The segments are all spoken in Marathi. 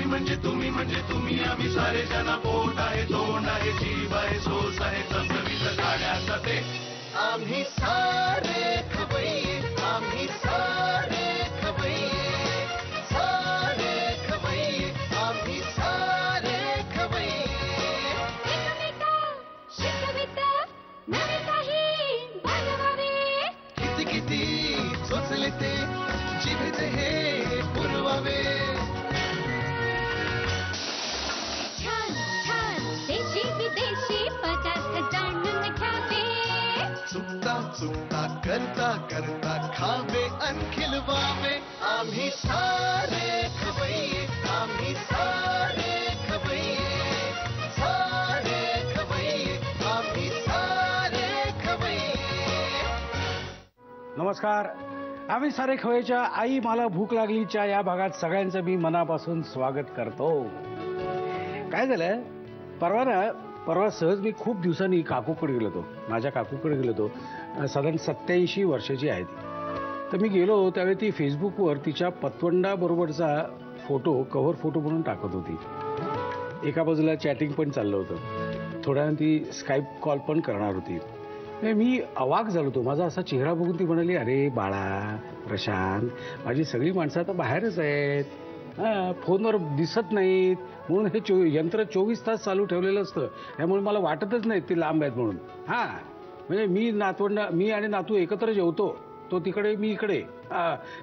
म्हणजे तुम्ही आम्ही सारे जना पोट आहे तोंड आहे जीव आहे सोस आहे चमचमीत खाण्याचा ते आम्ही सारे खवय्ये आम्ही सारे खवय्ये सारे खवय्ये आम्ही सारे खवय्ये एकमेका शिकवित नवे काही बनवावे किती किती सोचले ते जीवित हे पुरवावे चुकता करता करता खावे अन खिलवावे आम्ही सारे खवय्ये आम्ही सारे खवय्ये सारे खवय्ये आम्ही सारे खवय्ये. नमस्कार. आम्ही सारे खवय्येच्या आई मला भूक लागलीच्या या भागात सगळ्यांचं मी मनापासून स्वागत करतो. काय झालं परवा सहज मी खूप दिवसांनी काकूकडे गेलो होतो. माझ्या काकूकडे गेलो होतो. साधारण 87 वर्षाची आहे ती. तर मी गेलो त्यावेळी ती फेसबुकवर तिच्या पतवंडाबरोबरचा फोटो कव्हर फोटो म्हणून टाकत होती. एका बाजूला चॅटिंग पण चाललं होतं. थोड्या वेळानं ती स्काईप कॉल पण करणार होती. मी अवाक झालो होतो. माझा असा चेहरा बघून ती म्हणाली, अरे बाळा प्रशांत, माझी सगळी माणसं आता बाहेरच आहेत, फोनवर दिसत नाहीत, म्हणून हे यंत्र 24 तास चालू ठेवलेलं असतं, त्यामुळे मला वाटतच नाही ते लांब आहेत म्हणून. म्हणजे मी आणि नातू एकत्र जेवतो, तो तिकडे मी इकडे.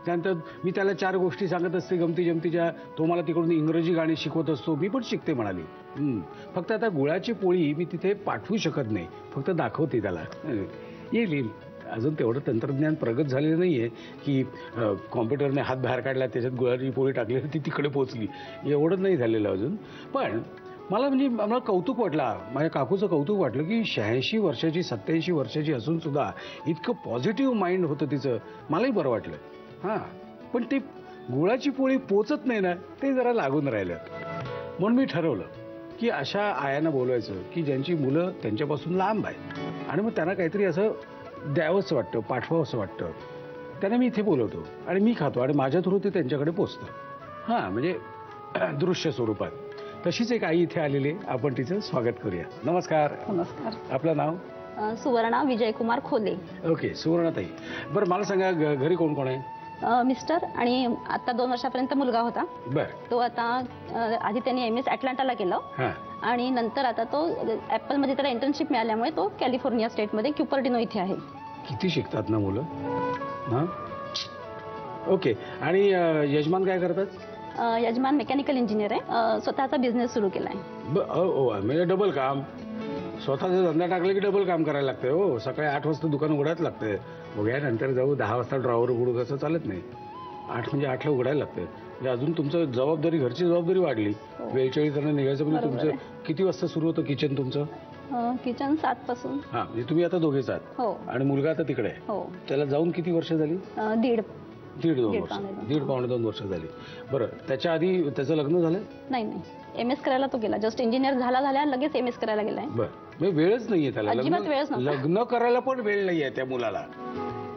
त्यानंतर मी त्याला 4 गोष्टी सांगत असते गमती जमतीच्या, तो मला तिकडून इंग्रजी गाणी शिकवत असतो, मी पण शिकते म्हणाली. फक्त आता गुळाची पोळी मी तिथे पाठवू शकत नाही, फक्त दाखवते त्याला. येईल अजून तेवढं तंत्रज्ञान प्रगत झालेलं नाहीये की कॉम्प्युटरने हात बाहेर काढला त्याच्यात गुळाची पोळी टाकली ती तिकडे पोहोचली, एवढं नाही झालेलं अजून. पण मला कौतुक वाटला, माझ्या काकूचं कौतुक वाटलं की 86 वर्षाची 87 वर्षाची असून सुद्धा इतकं पॉझिटिव्ह माइंड होतं तिचं. मलाही बरं वाटलं. पण ती गुळाची पोळी पोचत नाही ना, ते जरा लागून राहिलं. म्हणून मी ठरवलं की अशा आयांना बोलवायचं की ज्यांची मुलं त्यांच्यापासून लांब आहेत आणि मग त्यांना काहीतरी असं द्यावंसं वाटतं, पाठवावंसं वाटतं. त्यांना मी इथे बोलवतो आणि मी खातो आणि माझ्या थ्रू ते त्यांच्याकडे पोचतं. म्हणजे दृश्य स्वरूपात. तशीच एक आई इथे आलेली, आपण तिचं स्वागत करूया. नमस्कार. नमस्कार. आपलं नाव? सुवर्णा विजयकुमार खोले. ओके, सुवर्णाताई. बरं मला सांगा, घरी कोण कोण आहे? मिस्टर आणि आता 2 वर्षापर्यंत मुलगा होता. बरं. तो आता आधी त्यांनी MS अटलांटाला केलं आणि नंतर आता तो ऍपलमध्ये त्याला इंटर्नशिप मिळाल्यामुळे तो कॅलिफोर्निया स्टेटमध्ये क्युपर्टिनो इथे आहे. किती शिकतात ना मुलं. ओके. आणि यजमान काय करतात? यजमान मेकॅनिकल इंजिनियर आहे. स्वतःचा बिझनेस सुरू केलाय. म्हणजे डबल काम. स्वतःचा धंदा टाकला की डबल काम करायला लागतंय. हो, सकाळी 8 वाजता दुकान उघडायला लागतंय. बघा नंतर जाऊ 10 वाजता ड्रॉवर उघडू, कसं चालत नाही. 8 म्हणजे 8ला उघडायला लागतंय. म्हणजे अजून तुमचं जबाबदारी, घरची जबाबदारी वाढली. वेळच्यावेळी त्यांना निघायचं. म्हणजे तुमचं किती वाजता सुरू होतं किचन तुमचं? किचन 7 पासून. म्हणजे तुम्ही आता दोघेच आहात. हो. आणि मुलगा आता तिकडे आहे. हो. त्याला जाऊन किती वर्ष झाली? दीड 2 वर्ष झाली. बरं, त्याच्या आधी त्याचं लग्न झालं? नाही. MS करायला तो गेला. जस्ट इंजिनियर झाला लगेच MS करायला गेलाय. बरं, वेळच नाहीये त्याला. लग्न करायला पण वेळ नाहीये त्या मुलाला.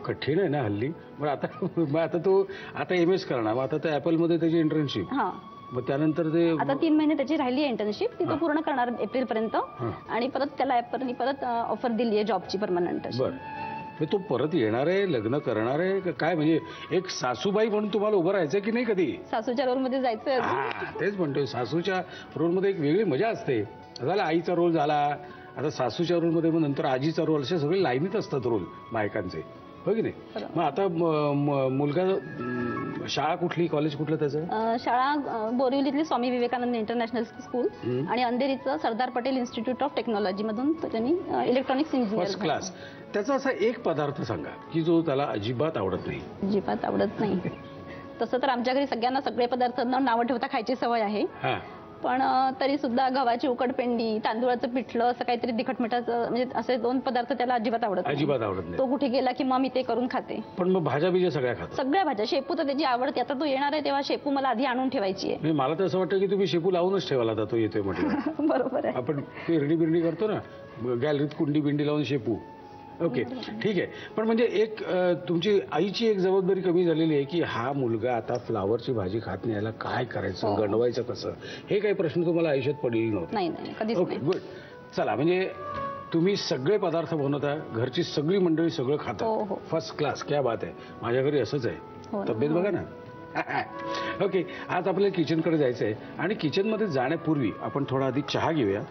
कठीण आहे ना हल्ली. बरं, आता तो MS करणार. मग आता त्या ऍपलमध्ये त्याची इंटर्नशिप. मग त्यानंतर ते आता 3 महिने त्याची राहिली आहे इंटर्नशिप, ती तो पूर्ण करणार एप्रिल पर्यंत. आणि परत त्याला ऍपलनी परत ऑफर दिली आहे जॉबची परमनंट. बरं, तो परत येणार आहे, लग्न करणार आहे काय? म्हणजे एक सासूबाई म्हणून तुम्हाला उभं राहायचं की नाही कधी? सासूच्या रोलमध्ये जायचं. तेच म्हणतोय, सासूच्या रोलमध्ये एक वेगळी मजा असते. झाला आईचा रोल झाला, आता सासूच्या रोलमध्ये, मग नंतर आजीचा रोल, असे सगळे लाईनीत असतात रोल बायकांचे, हो की नाही? मग आता मुलगा शाळा कुठली, कॉलेज कुठलं त्याचं? शाळा बोरिवलीतली स्वामी विवेकानंद इंटरनॅशनल स्कूल आणि अंधेरीचं Sardar Patel institute of technology मधून त्यांनी इलेक्ट्रॉनिक्स इंजिनियर. First class. त्याचा असा एक पदार्थ सांगा की जो त्याला अजिबात आवडत नाही. अजिबात आवडत नाही तसं तर आमच्या घरी सगळ्यांना सगळे पदार्थ न नावं ठेवता खायची सवय आहे. पण तरी सुद्धा गव्हाची उकडपेंडी, तांदूळाचं पिठलं, असं काहीतरी तिखट मिठाचं, म्हणजे असे 2 पदार्थ त्याला अजिबात आवडत नाही. तो कुठे गेला की मग मी ते करून खाते. पण मग भाज्या बिज्या सगळ्या खातो? सगळ्या भाज्या. शेपू तर त्याची आवडते. आता तो येणार आहे तेव्हा शेपू मला आधी आणून ठेवायची आहे. मला तर असं वाटतं की तुम्ही शेपू लावूनच ठेवायला आता तो येतोय म्हटलं. बरोबर आहे. आपण पेरणी बिरणी करतो ना, गॅलरीत कुंडी बिंडी लावून शेपू, ओके ठीक आहे. पण म्हणजे एक तुमची आईची एक जबाबदारी कमी झालेली आहे की हा मुलगा आता फ्लावरची भाजी खात नाही, याला काय करायचं, गंडवायचं कसं, हे काही प्रश्न तुम्हाला आयुष्यात पडलेले नव्हते? नाही कधीच ओके नाही. गुड. चला म्हणजे तुम्ही सगळे पदार्थ बनवता, घरची सगळी मंडळी सगळं हो, खाता, हो. फर्स्ट क्लास, क्या बात आहे. माझ्या घरी असंच हो आहे. ना, तब्येत हो. बघा ना. ओके, आज आपल्याला किचनकडे जायचं आहे आणि किचनमध्ये जाण्यापूर्वी आपण थोडा आधी चहा घेऊया.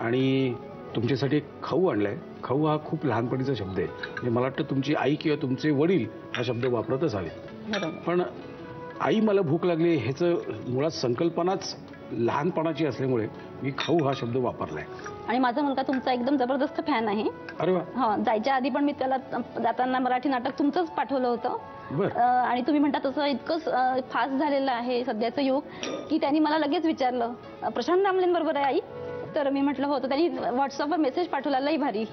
आणि तुमच्यासाठी एक खाऊ आणलाय. खाऊ हा खूप लहानपणीचा शब्द आहे, म्हणजे मला वाटतं तुमची आई किंवा तुमचे वडील हा शब्द वापरतच हवे. बरोबर. पण आई मला भूक लागली ह्याचं मुळात संकल्पनाच लहानपणाची असल्यामुळे मी खाऊ हा शब्द वापरलाय. आणि माझा मुलगा तुमचा एकदम जबरदस्त फॅन आहे. अरे वा. हा, जायच्या आधी पण मी त्याला जाताना मराठी नाटक तुमचंच पाठवलं होतं. बर. आणि तुम्ही म्हणता तसं इतकं फास्ट झालेलं आहे सध्याचं युग की त्यांनी मला लगेच विचारलं, प्रशांत दामलें बरोबर आहे आई? तर मी म्हटलं होतं. त्यांनी व्हॉट्सअपवर मेसेज पाठवला, लई भारी.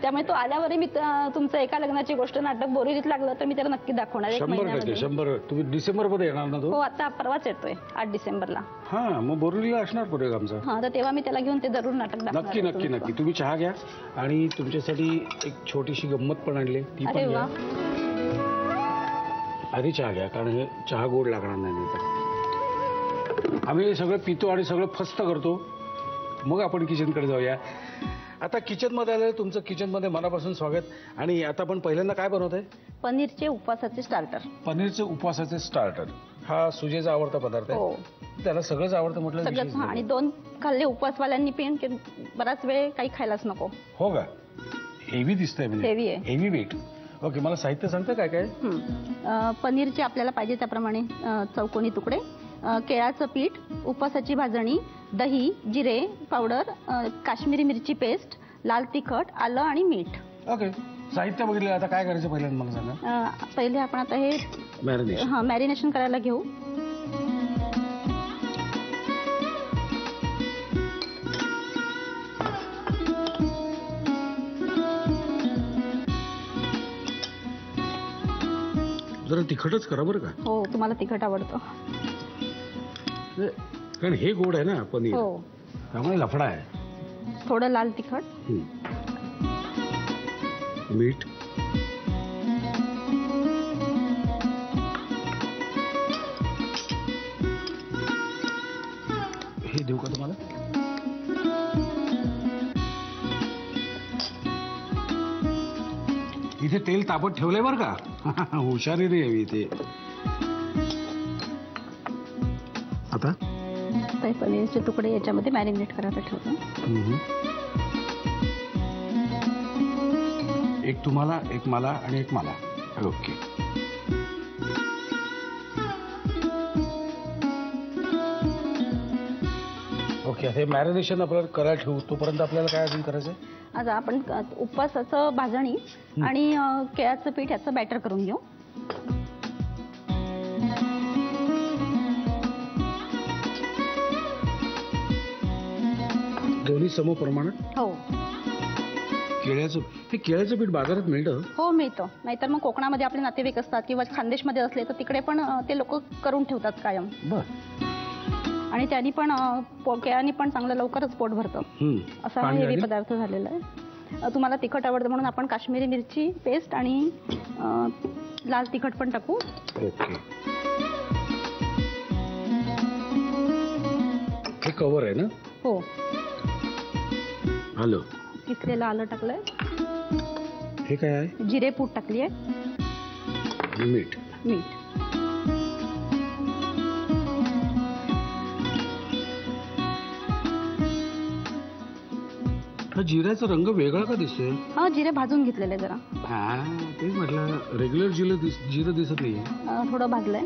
त्यामुळे तो आल्यावरही मी तुमचं एका लग्नाची गोष्ट नाटक बोरिवलीत लागलं तर मी त्याला नक्की दाखवणार 1 महिन्यामध्ये. 100%. तुम्ही डिसेंबरमध्ये येणार ना हो, तो? आता परवाच येतोय 8 डिसेंबरला. हा, मग बोरिवलीला असणार प्रोग्राम आमचा. हा, तर तेव्हा मी त्याला घेऊन ते जरूर नाटक दाखवणार नक्की आहे नक्की तुमचं. नक्की. तुम्ही चहा घ्या आणि तुमच्यासाठी एक छोटीशी गंमत पण आणली, ती अरे पण वा. घ्या. आधी चहा घ्या, कारण हे चहा गोड लागणार नाही नंतर. आम्ही सगळं पितो आणि सगळं फस्त करतो, मग आपण किचनकडे जाऊया. आता किचनमध्ये आलं, तुमचं किचनमध्ये मनापासून स्वागत. आणि आता आपण पहिल्यांदा काय बनवत आहे? पनीरचे उपवासाचे स्टार्टर. पनीरचे उपवासाचे स्टार्टर. हा सुजेचा आवडता पदार्थ आहे. हो, त्याला सगळंच आवडतं म्हटलं सगळंच. विशेष हा, नाही. आणि 2 खाल्ले उपवासवाल्यांनी पण की बराच वेळ काही खायलाच नको. हो का? हेवी दिसतंय म्हणजे. Heavy आहे. Heavy weight. ओके, मला साहित्य सांगतं काय काय? पनीरचे आपल्याला पाहिजे त्याप्रमाणे चौकोनी तुकडे, केळाचं पीठ, उपवासाची भाजणी, दही, जिरे पावडर, काश्मीरी मिरची पेस्ट, लाल तिखट, आलं आणि मीठ. ओके, साहित्य बघितलं. आता काय करायचं पहिल्यांदा मला सांगा. पहिले आपण आता हे मॅरिनेशन. मॅरिनेशन करायला घेऊ. जरा तिखटच करा बरं का, हो, तुम्हाला तिखट आवडतं. कारण हे गोड आहे ना पनीर, हो, त्यामुळे लफडा आहे. थोडं लाल तिखट, मीठ, हे देऊ का तुम्हाला? इथे तेल तापत ठेवलंय बरं का. हुशारी रे हवी इथे. आता ते पनीरचे तुकडे याच्यामध्ये मॅरिनेट करायला ठेवतो. एक तुम्हाला, एक मला आणि एक मला. ओके. ओके, हे मॅरिनेशन आपल्याला करायला ठेवू. तोपर्यंत आपल्याला काय अजून करायचं? आता आपण उपवासाचं भाजणी आणि केळाचं पीठ याचं बॅटर करून घेऊ. दोन्ही सम प्रमाणात. हो, केळ्याचं पीठ बाजारात मिळतं? हो, मिळतं. नाहीतर मग कोकणामध्ये आपले नातेवाईक असतात किंवा खानदेशमध्ये असले तर तिकडे पण ते लोक करून ठेवतात कायम. बर. आणि त्यांनी पण केळ्यांनी पण चांगलं लवकरच पोट भरतं. असा हा हेवी पदार्थ झालेला आहे. तुम्हाला तिखट आवडतं म्हणून आपण काश्मीरी मिरची पेस्ट आणि लाल तिखट पण टाकू. ओके. हे कवर आहे ना? हो, आलं, किसलेलं आलं टाकलंय. हे काय आहे? जिरे पूड टाकली आहे. मीठ. मीठ. हा जिऱ्याचा रंग वेगळा का दिसतोय? हा, जिरे भाजून घेतलेले जरा. हा, तेच म्हटलं, रेग्युलर जिरं दिसत नाही. थोडं भाजलंय.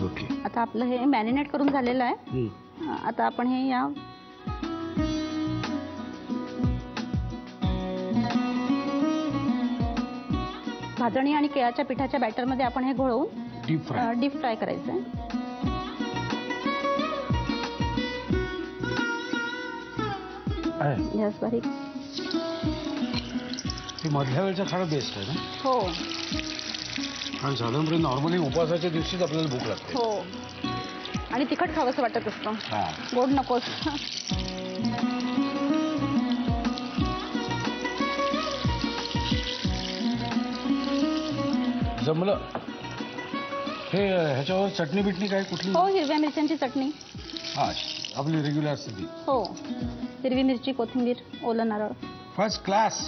ओके. आता आपलं हे मॅरिनेट करून झालेलं आहे. आता आपण हे या भाजणी आणि केळाच्या पिठाच्या बॅटरमध्ये आपण हे घोळवून डीप फ्राय करायचं आहे. गॅस बारीक. ते मधल्या वेळचा खाणं बेस्ट आहे ना? हो, कारण साधारणपणे नॉर्मली उपवासाच्या दिवशीच आपल्याला भूक लागते. हो, आणि तिखट खावंसं वाटत असतं, हा. गोड नकोस. जमलं. हे ह्याच्यावर चटणी बिटणी काय कुठली? हो, हिरव्या मिरच्यांची चटणी. हा, आपली रेग्युलर असते ती. हो, हिरवी मिरची, कोथिंबीर, ओलं नारळ. First class.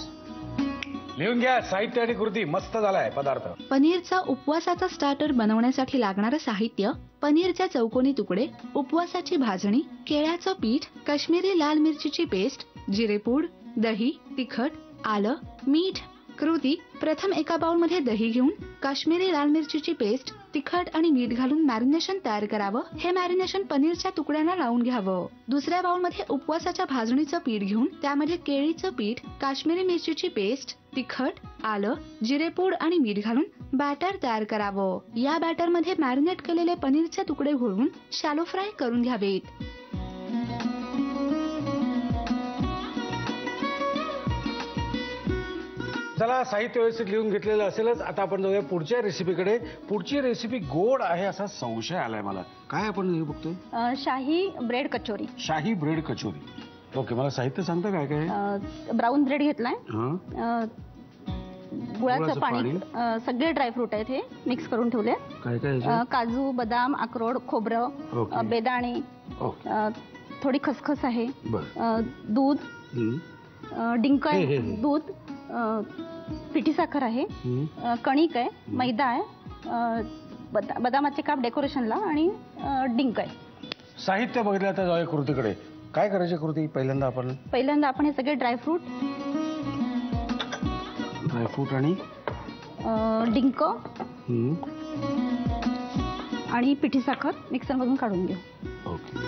लिहून घ्या साहित्य आणि कृती. मस्त झालाय पदार्थ. पनीरचा उपवासाचा स्टार्टर बनवण्यासाठी लागणारं साहित्य: पनीरचे चौकोनी तुकडे, उपवासाची भाजणी, केळ्याचं पीठ, काश्मीरी लाल मिरचीची पेस्ट, जिरेपूड, दही, तिखट, आलं, मीठ. कृती: प्रथम एका बाउलमध्ये दही घेऊन काश्मीरी लाल मिरचीची पेस्ट, तिखट आणि मीठ घालून मॅरिनेशन तयार करावं. हे मॅरिनेशन पनीरच्या तुकड्यांना लावून घ्यावं. दुसऱ्या बाउलमध्ये उपवासाच्या भाजणीचं पीठ घेऊन त्यामध्ये केळीचं पीठ, काश्मीरी मिरचीची पेस्ट, तिखट, आलं, जिरेपूड आणि मीठ घालून बॅटर तयार करावं. या बॅटरमध्ये मॅरिनेट केलेले पनीरचे तुकडे घोळवून शॅलो फ्राय करून घ्यावेत. चला, साहित्य व्यवस्थित लिहून घेतलेलं असेलच. आता आपण जाऊया पुढच्या रेसिपीकडे. पुढची रेसिपी गोड आहे असा संशय आलाय मला. काय आपण हे बघतोय? शाही ब्रेड कचोरी. शाही ब्रेड कचोरी. ओके, मला साहित्य सांगता काय काय? ब्राऊन ब्रेड घेतलाय, गुळाचं गुळाचं पाणी, सगळे ड्रायफ्रूट आहेत हे मिक्स करून ठेवले. काय काय ह्याच्यात? काजू, बदाम, अक्रोड, खोबरं, ओके. बेदाणे, ओके. थोडी खसखस आहे, बरं. दूध, डिंक हे, आहे, हे. दूध, पिठी साखर आहे, कणिक आहे, मैदा आहे, बदामाचे काप डेकोरेशनला आणि डिंक आहे. साहित्य बघितलं. आता जाऊया कृतीकडे. काय करायची कृती? पहिल्यांदा आपण हे सगळे ड्रायफ्रूट आणि डिंक आणि पिठी साखर मिक्सरमधून काढून घेऊ. ओके,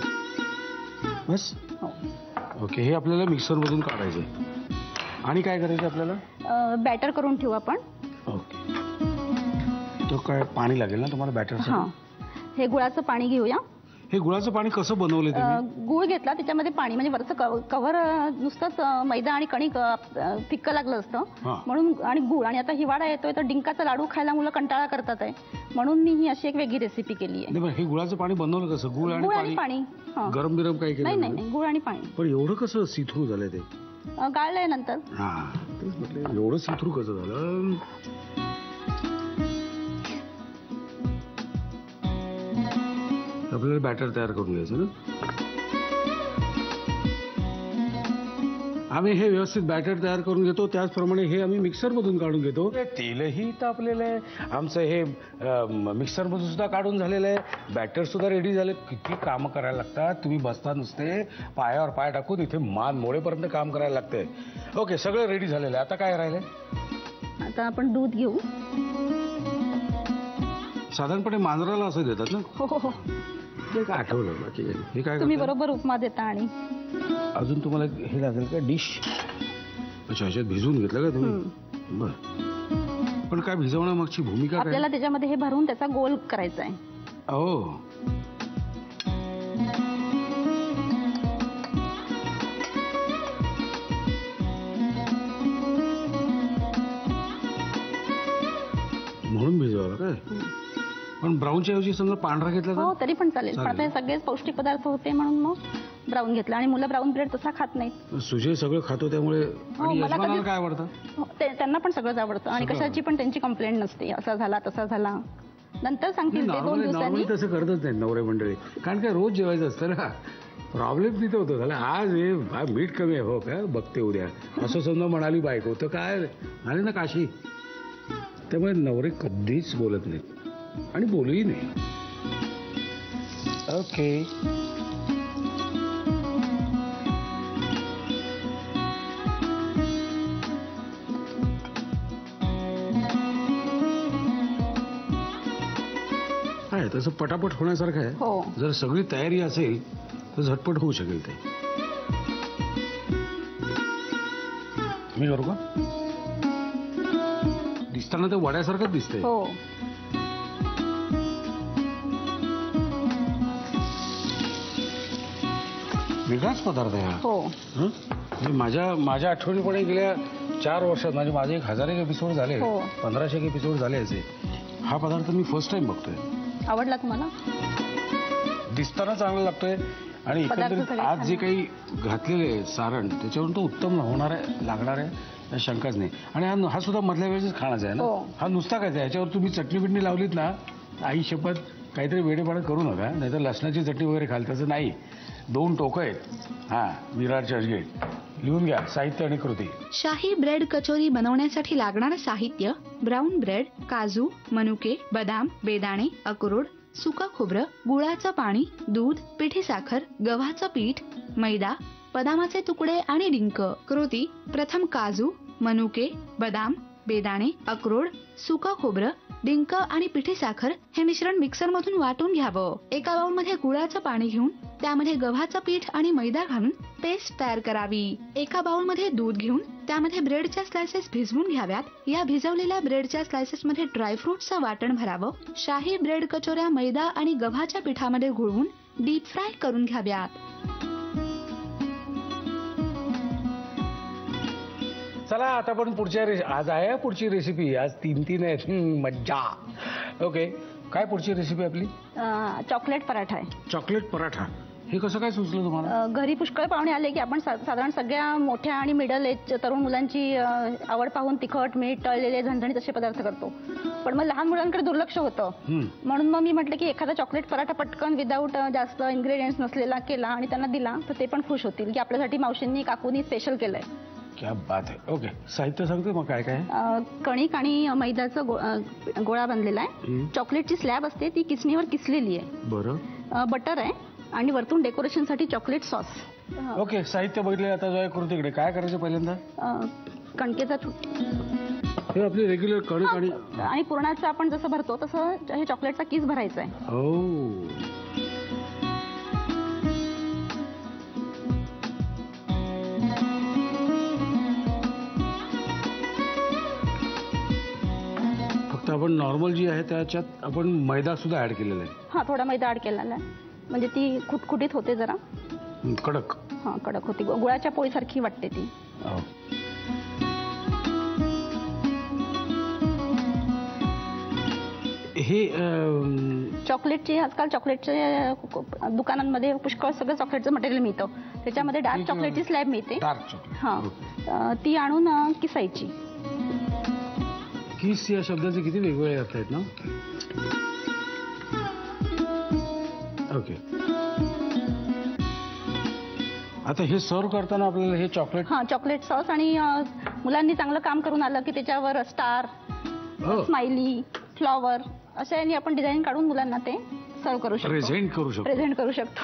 बस. हो. ओके, हे आपल्याला मिक्सरमधून काढायचे. आणि काय करायचं आपल्याला? बॅटर करून ठेवू आपण. ओके. तो काय पाणी लागेल ना तुम्हाला बॅटर? हा, हे गुळाचं पाणी घेऊया. हे गुळाचं पाणी कसं बनवलं तुम्ही? गुळ घेतला, त्याच्यामध्ये पाणी, म्हणजे वरचं कव्हर नुसतंच मैदा आणि कणिक फिक्कं लागलं असतं म्हणून, आणि गुळ. आणि आता हिवाळा येतोय तर डिंकाचा लाडू खायला मुलं कंटाळा करतात आहे, म्हणून मी ही अशी एक वेगळी रेसिपी केली आहे. हे गुळाचं पाणी बनवलं कसं? गुळ आणि पाणी गरम बिरम काही केलं? नाही, गुळ आणि पाणी. पण एवढं कसं सीथ्रू झालंय ते? गाळलंय नंतर. हा, तेच म्हटलं, एवढं सीथ्रू कसं झालं? आपल्याला बॅटर तयार करून घ्यायचं ना. आम्ही हे व्यवस्थित बॅटर तयार करून घेतो, त्याचप्रमाणे हे आम्ही मिक्सरमधून काढून घेतो. तेलही तापलेलं आहे आमचं. हे मिक्सरमधून सुद्धा काढून झालेलं आहे. बॅटर सुद्धा रेडी झाले. किती कामं करायला लागतात. तुम्ही बसता नुसते पायावर पाय टाकून, इथे मान मोडेपर्यंत काम करायला लागतंय. ओके, सगळं रेडी झालेलं आहे. आता काय राहिलंय? आता आपण दूध घेऊ. साधारणपणे मांजराला असं देतात ना? हो. ते काय आठवलं? बाकी हे काय तुम्ही बरोबर उपमा देता. आणि अजून तुम्हाला हे लागेल का? डिश. अच्छा, ह्याच्यात भिजवून घेतलं का तुम्ही? बरं. पण काय भिजवण्यामागची भूमिका काय? आपल्याला त्याच्यामध्ये हे भरून त्याचा गोल करायचा आहे. हो. म्हणून भिजवायला काय? पण ब्राऊनच्या ऐवजी समजा पांढरा घेतला हो, तरी पण चालेल. पण आता हे सगळेच पौष्टिक पदार्थ होते म्हणून मग ब्राऊन घेतला. आणि मुलं ब्राऊन ब्रेड तसा खात नाहीत. सुजय सगळं खातो त्यामुळे. आणि यजमानाला काय आवडतं? त्यांना पण सगळंच आवडतं आणि कशाची पण त्यांची कंप्लेंट नसते. असा झाला तसा झाला, नंतर सांगतील ते 2 दिवसांनी. नॉर्मली तसं करतच नाही नवरे मंडळी, कारण काय रोज जेवायचं असतं ना. प्रॉब्लेम तिथे होतो. झाला आज हे मीठ कमी आहे, हो काय बघते उद्या, असं समजा म्हणाली बायको, तर काय आले ना काशी. त्यामुळे नवरे कधीच बोलत नाहीत आणि बोलूही नाही. ओके. आहे तसं पटापट होण्यासारखं आहे. हो. जर सगळी तयारी असेल तर झटपट होऊ शकेल ते. मी करू का? दिसताना ते वड्यासारखंच दिसतंय. हो. वेगळाच पदार्थ आहे हा. हो. म्हणजे माझ्या आठवणीपणे गेल्या 4 वर्षात माझे 1000 एपिसोड झाले, 1500 एपिसोड झाले असे. हा पदार्थ मी फर्स्ट टाइम बघतोय. आवडला तुम्हाला? दिसताना चांगला लागतोय आणि पदार्थ एकंदरीत सगळे आज छान जे काही घातलेले आहे सारण त्याच्यावरून तो उत्तम होणार आहे, लागणार आहे, या शंकाच नाही. आणि हा सुद्धा मधल्या वेळेस खाण्याचा आहे ना. हो. हा नुसता काय याच्यावर तुम्ही चटणी बिटणी लावलीत ना, आई शपथ काहीतरी वेडेपणा करू नका, नाहीतर लसणाची चटणी वगैरे खाल त्याचं नाही. 2 टोकं आहेत. हा, विरार चर्चगेट. लिहून घ्या साहित्य आणि कृती. शाही ब्रेड कचोरी बनवण्यासाठी लागणारं साहित्य: ब्राऊन ब्रेड, काजू, मनुके, बदाम, बेदाणे, अक्रोड, सुका खोबरं, गुळाचं पाणी, दूध, पिठी साखर, गव्हाचं पीठ, मैदा, बदामाचे तुकडे आणि डिंक. कृती: प्रथम काजू, मनुके, बदाम, बेदाणे, अक्रोड, सुका खोबरं, डिंक आणि पिठी साखर हे मिश्रण मिक्सर मधून वाटून घ्यावं. एका बाउल मध्ये गुळाचं पाणी घेऊन त्यामध्ये गव्हाचं पीठ आणि मैदा घालून पेस्ट तयार करावी. एका बाउल मध्ये दूध घेऊन त्यामध्ये ब्रेडच्या स्लायसेस भिजवून घ्याव्यात. या भिजवलेल्या ब्रेडच्या स्लायसेस मध्ये ड्रायफ्रुट्सचं वाटण भरावं. शाही ब्रेड कचोऱ्या मैदा आणि गव्हाच्या पिठामध्ये घोळवून डीप फ्राय करून घ्याव्यात. चला आता आपण पुढच्या आज आहे पुढची रेसिपी. आज 3 आहेत. मज्जा. ओके, काय पुढची रेसिपी आपली? चॉकलेट पराठा आहे. चॉकलेट पराठा. हे कसं काय सुचलं तुम्हाला? घरी पुष्कळ पाहुणे आले की आपण साधारण सगळ्या मोठ्या आणि मिडल एज तरुण मुलांची आवड पाहून तिखट, मीठ, तळलेले, झणझणीत असे पदार्थ करतो. पण मग लहान मुलांकडे दुर्लक्ष होतं. म्हणून मग मी म्हटलं की एखादा चॉकलेट पराठा पटकन विदाऊट जास्त इन्ग्रेडियंट्स नसलेला केला आणि त्यांना दिला तर ते पण खुश होतील की आपल्यासाठी मावशींनी काकूनी स्पेशल केलंय. क्या बात आहे. ओके, साहित्य सांगते मग काय काय? कणिक आणि मैद्याचा गोळा बनलेला आहे. चॉकलेटची स्लॅब असते ती किसणीवर किसलेली आहे. बरं. बटर आहे आणि वरतून डेकोरेशनसाठी चॉकलेट सॉस. ओके, साहित्य बघितले. आता जाऊया कृतीकडे. काय करायचं पहिल्यांदा? कणकेचा हे आपली रेग्युलर कणिक आणि पुरणाचं आपण जसं भरतो तसं हे चॉकलेटचा किस भरायचा आहे. हो. फक्त आपण नॉर्मल जी आहे त्याच्यात आपण मैदा सुद्धा ऍड केलेला आहे. हा, थोडा मैदा ऍड केलेला आहे म्हणजे ती खुटखुटीत होते जरा. कडक. हा, कडक होती. गुळाच्या पोळीसारखी वाटते ती. हे चॉकलेटची आजकाल चॉकलेटच्या दुकानांमध्ये पुष्कळ सगळं चॉकलेटचं मटेरियल मिळतं. त्याच्यामध्ये डार्क चॉकलेटची स्लॅब मिळते. Dark chocolate. हा, ती आणून किसायची. किस या शब्दाचे किती वेगवेगळे अर्थ आहेत ना. ओके, आता हे सर्व करताना आपल्याला हे चॉकलेट. हा, चॉकलेट सॉस आणि मुलांनी चांगलं काम करून आलं की त्याच्यावर स्टार, स्माइली, फ्लॉवर अशा यांनी आपण डिझाईन काढून मुलांना ते सर्व करू शकतो. प्रेझेंट करू शकतो.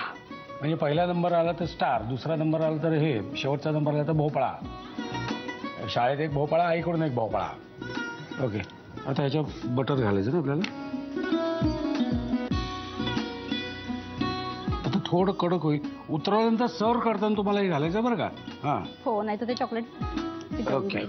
म्हणजे पहिला नंबर आला तर स्टार, दुसरा नंबर आला तर हे, शेवटचा नंबर आला तर भोपळा. शाळेत एक भोपळा, आईकडून एक भोपळा. ओके, आता ह्याच्यात बटर घालायचं ना आपल्याला. आता थोडं कडक होईल. उतरवल्यानंतर सर्व करताना तुम्हाला हे घालायचं बरं का. हा, हो, नाही तर ते चॉकलेट. ओके,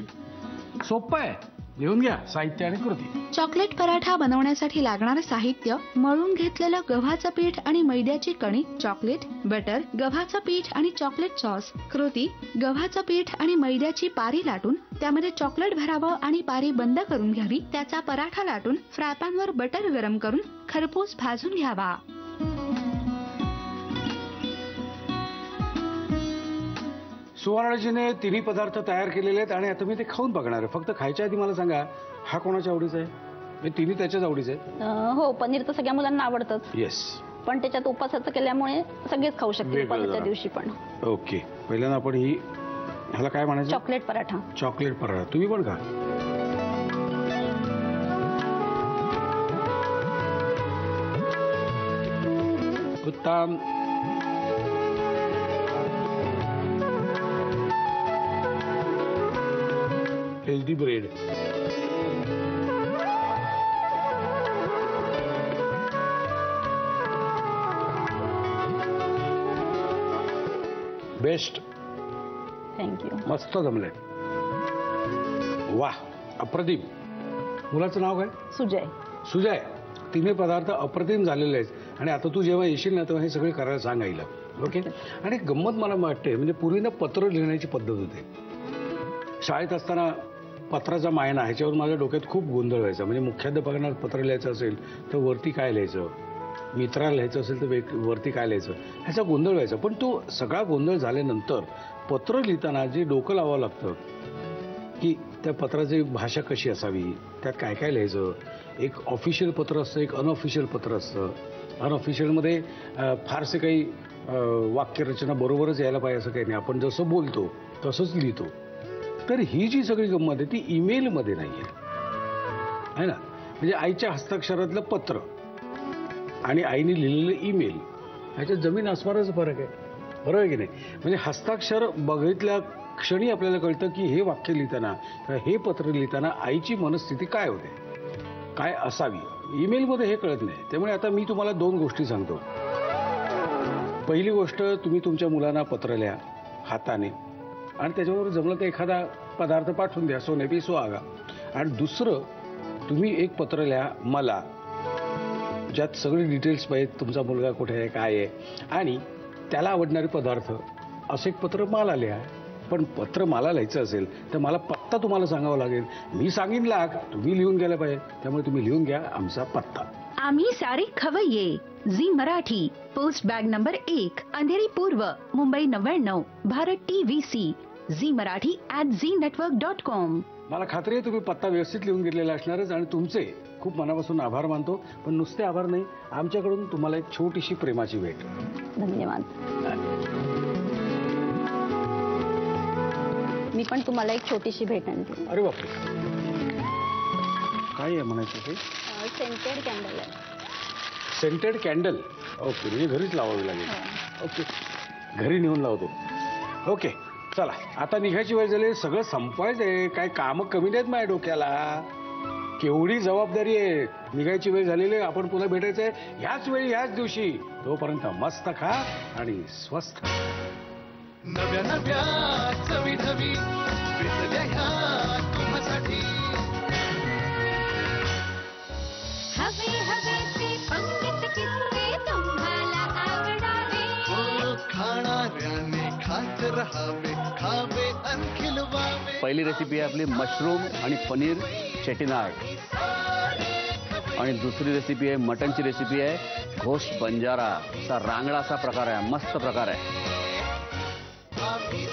सोपं आहे. लिहून घ्या साहित्य आणि कृती. चॉकलेट पराठा बनवण्यासाठी लागणारं साहित्य: मळून घेतलेलं गव्हाचं पीठ आणि मैद्याची कणिक, चॉकलेट, बटर, गव्हाचं पीठ आणि चॉकलेट सॉस. कृती: गव्हाचं पीठ आणि मैद्याची पारी लाटून त्यामध्ये चॉकलेट भरावं आणि पारी बंद करून घ्यावी. त्याचा पराठा लाटून फ्रायपॅनवर बटर गरम करून खरपूस भाजून घ्यावा. सुवर्णाजीने 3 पदार्थ तयार केलेले आहेत आणि आता मी ते खाऊन बघणार आहे. फक्त खायच्या आधी मला सांगा, हा कोणाच्या आवडीचा आहे? मी 3 त्याच्याच आवडीचे आहेत. हो, पनीर तर सगळ्या मुलांना आवडतंच. येस, पण त्याच्यात उपासाचं केल्यामुळे सगळेच खाऊ शकतील उपासाच्या दिवशी पण. ओके, पहिल्यांदा आपण ह्याला काय म्हणायचं? चॉकलेट पराठा. चॉकलेट पराठा. तुम्ही पण खा. उत्तम. Healthy bread. बेस्ट. थँक्यू. मस्त जमले. वा, अप्रतिम. मुलाचं नाव काय? सुजय. सुजय. 3 पदार्थ अप्रतिम झालेले आहेत आणि आता तू जेव्हा येशील ना तेव्हा हे सगळे करायला सांग आईला. ओके. आणि गंमत मला वाटते म्हणजे पूर्वी ना पत्र लिहिण्याची पद्धत होती. शाळेत असताना पत्राचा मायना ह्याच्यावर माझ्या डोक्यात खूप गोंधळ व्हायचा. म्हणजे मुख्याध्यापकांना पत्र लिहायचं असेल तर वरती काय लिहायचं, मित्राला लिहायचं असेल तर वरती काय लिहायचं, ह्याचा गोंधळ व्हायचा. पण तो सगळा गोंधळ झाल्यानंतर पत्र लिहिताना जे डोकं लावावं लागतं की त्या पत्राची भाषा कशी असावी, त्यात काय काय लिहायचं. एक ऑफिशियल पत्र असतं, एक अनऑफिशियल पत्र असतं. अनऑफिशियलमध्ये फारसे काही वाक्यरचना बरोबरच यायला पाहिजे असं काही नाही, आपण जसं बोलतो तसंच लिहितो. तर ही जी सगळी गंमत आहे ती ईमेलमध्ये नाही आहे ना. म्हणजे आईच्या हस्ताक्षरातलं पत्र आणि आईने लिहिलेलं ईमेल ह्याच्यात जमीन आसमानाचा फरक आहे, बरोबर आहे की नाही. म्हणजे हस्ताक्षर बघितल्या क्षणी आपल्याला कळतं की हे वाक्य लिहिताना किंवा हे पत्र लिहिताना आईची मनस्थिती काय होते, काय असावी. ईमेलमध्ये हे कळत नाही. त्यामुळे आता मी तुम्हाला 2 गोष्टी सांगतो. पहिली गोष्ट, तुम्ही तुमच्या मुलांना पत्र लिहा हाताने आणि त्याच्याबरोबर जमलं तर एखादा पदार्थ पाठवून द्या, सोने पे सुहागा. आणि दुसरं, तुम्ही एक पत्र लिहा मला, ज्यात सगळे डिटेल्स पाहिजेत, तुमचा मुलगा कुठे आहे, काय आहे आणि त्याला आवडणारे पदार्थ, असं एक पत्र मला लिहा. पण पत्र मला लिहायचं असेल तर मला पत्ता तुम्हाला सांगावा लागेल. मी सांगीन लाख, तुम्ही लिहून गेला पाहिजे. त्यामुळे तुम्ही लिहून घ्या आमचा पत्ता. आम्ही सारे खवय्ये, Zee Marathi, post bag number 1, Andheri पूर्व, मुंबई 99, भारत TVC, झी मराठी @znetwork.com. मला खात्री आहे तुम्ही पत्ता व्यवस्थित लिहून घेतलेला असणारच आणि तुमचे खूप मनापासून आभार मानतो. पण नुसते आभार नाही, आमच्याकडून तुम्हाला एक छोटीशी प्रेमाची भेट. धन्यवाद. मी पण तुम्हाला एक छोटीशी भेट आणते. अरे बापरे, काय आहे म्हणायचं ते? सेंटेड कॅन्डल आहे. Scented candle. ओके, म्हणजे घरीच लावावी लागेल. ओके, घरी नेऊन लावतो. ओके, चला आता निघायची वेळ झाली. सगळं संपवायचंय, काय कामं कमी नाहीत माझ्या डोक्याला. केवढी जबाबदारी आहे. निघायची वेळ झालेली आहे, आपण पुन्हा भेटायचंय ह्याच वेळी ह्याच दिवशी. तोपर्यंत मस्त खा आणि स्वस्थ. नव्या नव्या चवी ढवी विसरल्या ह्या तुम्हासाठी. हवे हवेचे पंडित किस्से तुम्हाला आवडावे. खाणाऱ्याने खात रहावे, खावे अन खिलवावे. पहिली रेसिपी आहे आपली मशरूम आणि पनीर चेटिनाड आणि दुसरी रेसिपी आहे मटनची रेसिपी आहे घोस्ट बंजारा. असा रांगडा असा प्रकार आहे, मस्त प्रकार आहे. आम्ही